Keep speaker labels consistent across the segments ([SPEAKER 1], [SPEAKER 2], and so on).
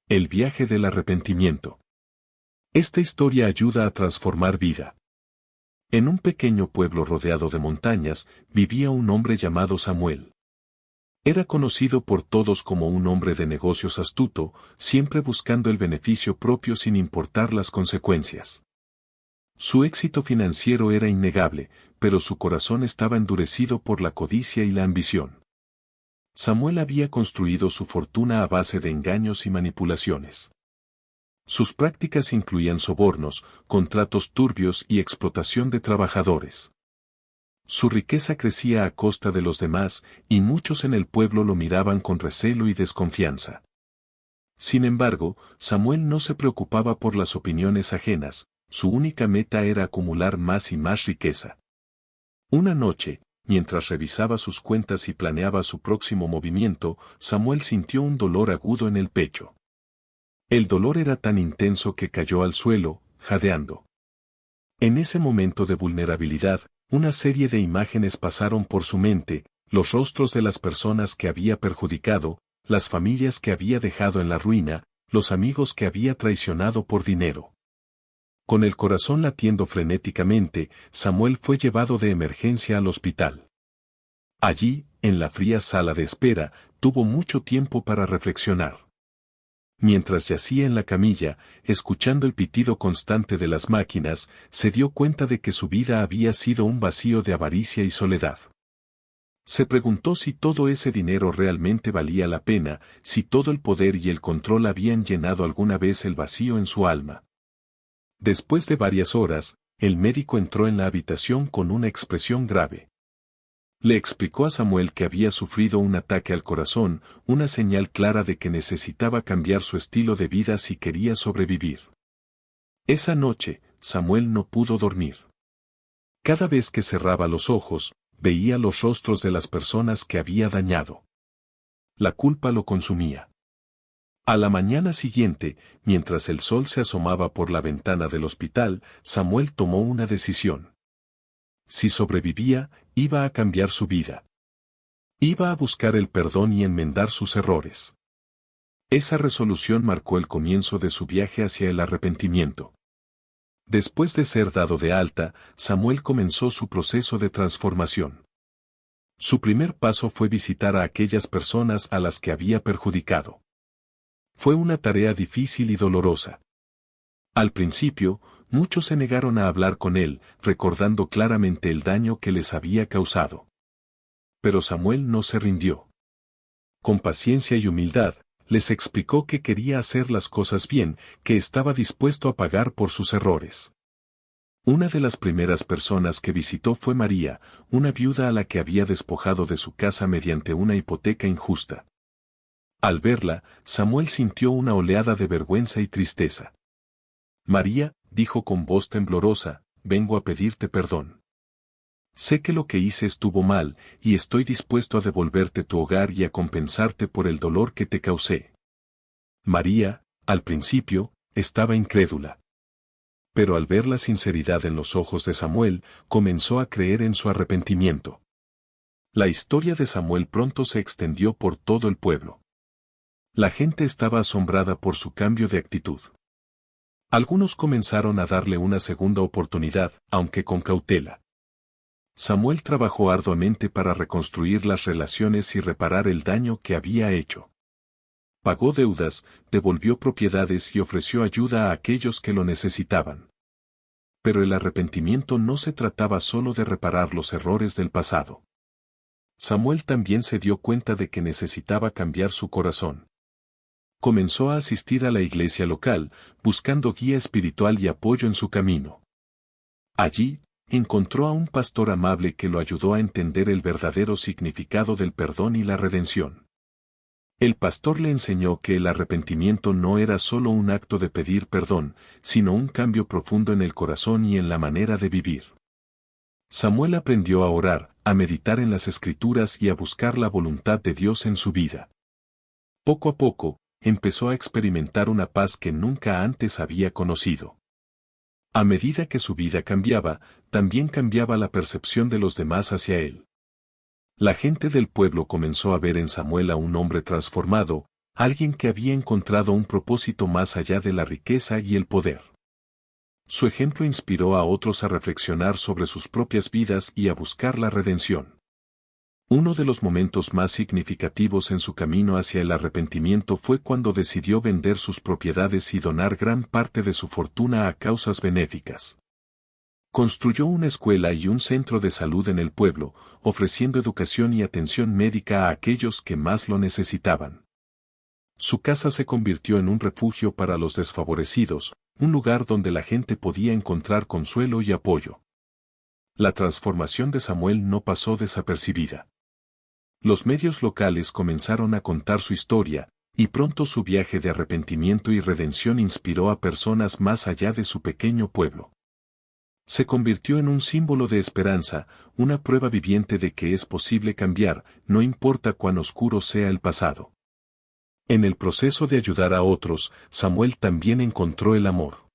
[SPEAKER 1] El viaje del arrepentimiento. Esta historia ayuda a transformar vida. En un pequeño pueblo rodeado de montañas, vivía un hombre llamado Samuel. Era conocido por todos como un hombre de negocios astuto, siempre buscando el beneficio propio sin importar las consecuencias. Su éxito financiero era innegable, pero su corazón estaba endurecido por la codicia y la ambición. Samuel había construido su fortuna a base de engaños y manipulaciones. Sus prácticas incluían sobornos, contratos turbios y explotación de trabajadores. Su riqueza crecía a costa de los demás, y muchos en el pueblo lo miraban con recelo y desconfianza. Sin embargo, Samuel no se preocupaba por las opiniones ajenas, su única meta era acumular más y más riqueza. Una noche, mientras revisaba sus cuentas y planeaba su próximo movimiento, Samuel sintió un dolor agudo en el pecho. El dolor era tan intenso que cayó al suelo, jadeando. En ese momento de vulnerabilidad, una serie de imágenes pasaron por su mente, los rostros de las personas que había perjudicado, las familias que había dejado en la ruina, los amigos que había traicionado por dinero. Con el corazón latiendo frenéticamente, Samuel fue llevado de emergencia al hospital. Allí, en la fría sala de espera, tuvo mucho tiempo para reflexionar. Mientras yacía en la camilla, escuchando el pitido constante de las máquinas, se dio cuenta de que su vida había sido un vacío de avaricia y soledad. Se preguntó si todo ese dinero realmente valía la pena, si todo el poder y el control habían llenado alguna vez el vacío en su alma. Después de varias horas, el médico entró en la habitación con una expresión grave. Le explicó a Samuel que había sufrido un ataque al corazón, una señal clara de que necesitaba cambiar su estilo de vida si quería sobrevivir. Esa noche, Samuel no pudo dormir. Cada vez que cerraba los ojos, veía los rostros de las personas que había dañado. La culpa lo consumía. A la mañana siguiente, mientras el sol se asomaba por la ventana del hospital, Samuel tomó una decisión. Si sobrevivía, iba a cambiar su vida. Iba a buscar el perdón y enmendar sus errores. Esa resolución marcó el comienzo de su viaje hacia el arrepentimiento. Después de ser dado de alta, Samuel comenzó su proceso de transformación. Su primer paso fue visitar a aquellas personas a las que había perjudicado. Fue una tarea difícil y dolorosa. Al principio, muchos se negaron a hablar con él, recordando claramente el daño que les había causado. Pero Samuel no se rindió. Con paciencia y humildad, les explicó que quería hacer las cosas bien, que estaba dispuesto a pagar por sus errores. Una de las primeras personas que visitó fue María, una viuda a la que había despojado de su casa mediante una hipoteca injusta. Al verla, Samuel sintió una oleada de vergüenza y tristeza. María, dijo con voz temblorosa, vengo a pedirte perdón. Sé que lo que hice estuvo mal, y estoy dispuesto a devolverte tu hogar y a compensarte por el dolor que te causé. María, al principio, estaba incrédula. Pero al ver la sinceridad en los ojos de Samuel, comenzó a creer en su arrepentimiento. La historia de Samuel pronto se extendió por todo el pueblo. La gente estaba asombrada por su cambio de actitud. Algunos comenzaron a darle una segunda oportunidad, aunque con cautela. Samuel trabajó arduamente para reconstruir las relaciones y reparar el daño que había hecho. Pagó deudas, devolvió propiedades y ofreció ayuda a aquellos que lo necesitaban. Pero el arrepentimiento no se trataba solo de reparar los errores del pasado. Samuel también se dio cuenta de que necesitaba cambiar su corazón. Comenzó a asistir a la iglesia local, buscando guía espiritual y apoyo en su camino. Allí, encontró a un pastor amable que lo ayudó a entender el verdadero significado del perdón y la redención. El pastor le enseñó que el arrepentimiento no era solo un acto de pedir perdón, sino un cambio profundo en el corazón y en la manera de vivir. Samuel aprendió a orar, a meditar en las Escrituras y a buscar la voluntad de Dios en su vida. Poco a poco, empezó a experimentar una paz que nunca antes había conocido. A medida que su vida cambiaba, también cambiaba la percepción de los demás hacia él. La gente del pueblo comenzó a ver en Samuel a un hombre transformado, alguien que había encontrado un propósito más allá de la riqueza y el poder. Su ejemplo inspiró a otros a reflexionar sobre sus propias vidas y a buscar la redención. Uno de los momentos más significativos en su camino hacia el arrepentimiento fue cuando decidió vender sus propiedades y donar gran parte de su fortuna a causas benéficas. Construyó una escuela y un centro de salud en el pueblo, ofreciendo educación y atención médica a aquellos que más lo necesitaban. Su casa se convirtió en un refugio para los desfavorecidos, un lugar donde la gente podía encontrar consuelo y apoyo. La transformación de Samuel no pasó desapercibida. Los medios locales comenzaron a contar su historia, y pronto su viaje de arrepentimiento y redención inspiró a personas más allá de su pequeño pueblo. Se convirtió en un símbolo de esperanza, una prueba viviente de que es posible cambiar, no importa cuán oscuro sea el pasado. En el proceso de ayudar a otros, Samuel también encontró el amor.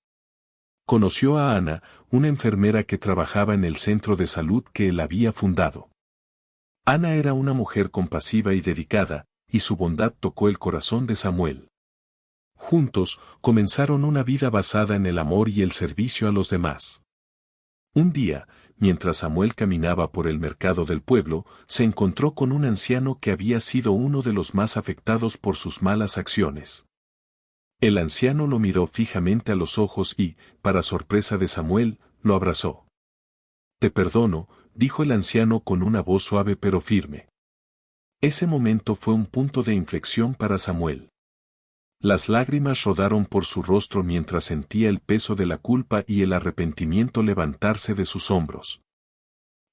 [SPEAKER 1] Conoció a Ana, una enfermera que trabajaba en el centro de salud que él había fundado. Ana era una mujer compasiva y dedicada, y su bondad tocó el corazón de Samuel. Juntos, comenzaron una vida basada en el amor y el servicio a los demás. Un día, mientras Samuel caminaba por el mercado del pueblo, se encontró con un anciano que había sido uno de los más afectados por sus malas acciones. El anciano lo miró fijamente a los ojos y, para sorpresa de Samuel, lo abrazó. «Te perdono», dijo el anciano con una voz suave pero firme. Ese momento fue un punto de inflexión para Samuel. Las lágrimas rodaron por su rostro mientras sentía el peso de la culpa y el arrepentimiento levantarse de sus hombros.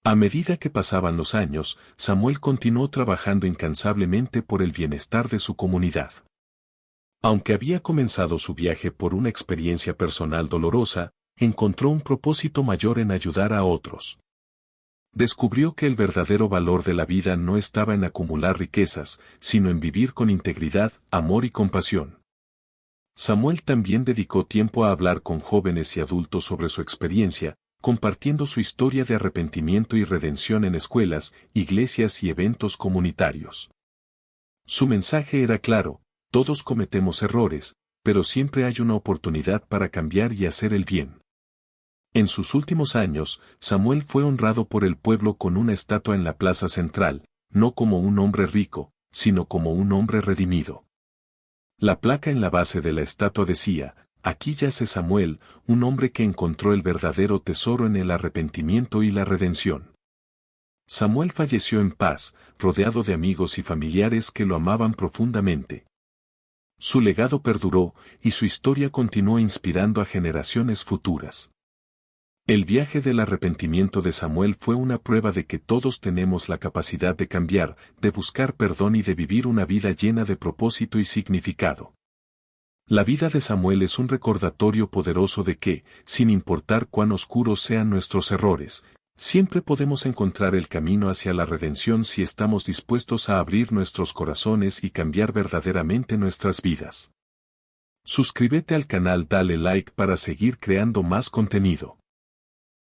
[SPEAKER 1] A medida que pasaban los años, Samuel continuó trabajando incansablemente por el bienestar de su comunidad. Aunque había comenzado su viaje por una experiencia personal dolorosa, encontró un propósito mayor en ayudar a otros. Descubrió que el verdadero valor de la vida no estaba en acumular riquezas, sino en vivir con integridad, amor y compasión. Samuel también dedicó tiempo a hablar con jóvenes y adultos sobre su experiencia, compartiendo su historia de arrepentimiento y redención en escuelas, iglesias y eventos comunitarios. Su mensaje era claro: todos cometemos errores, pero siempre hay una oportunidad para cambiar y hacer el bien. En sus últimos años, Samuel fue honrado por el pueblo con una estatua en la plaza central, no como un hombre rico, sino como un hombre redimido. La placa en la base de la estatua decía: «Aquí yace Samuel, un hombre que encontró el verdadero tesoro en el arrepentimiento y la redención». Samuel falleció en paz, rodeado de amigos y familiares que lo amaban profundamente. Su legado perduró, y su historia continuó inspirando a generaciones futuras. El viaje del arrepentimiento de Samuel fue una prueba de que todos tenemos la capacidad de cambiar, de buscar perdón y de vivir una vida llena de propósito y significado. La vida de Samuel es un recordatorio poderoso de que, sin importar cuán oscuros sean nuestros errores, siempre podemos encontrar el camino hacia la redención si estamos dispuestos a abrir nuestros corazones y cambiar verdaderamente nuestras vidas. Suscríbete al canal, dale like para seguir creando más contenido.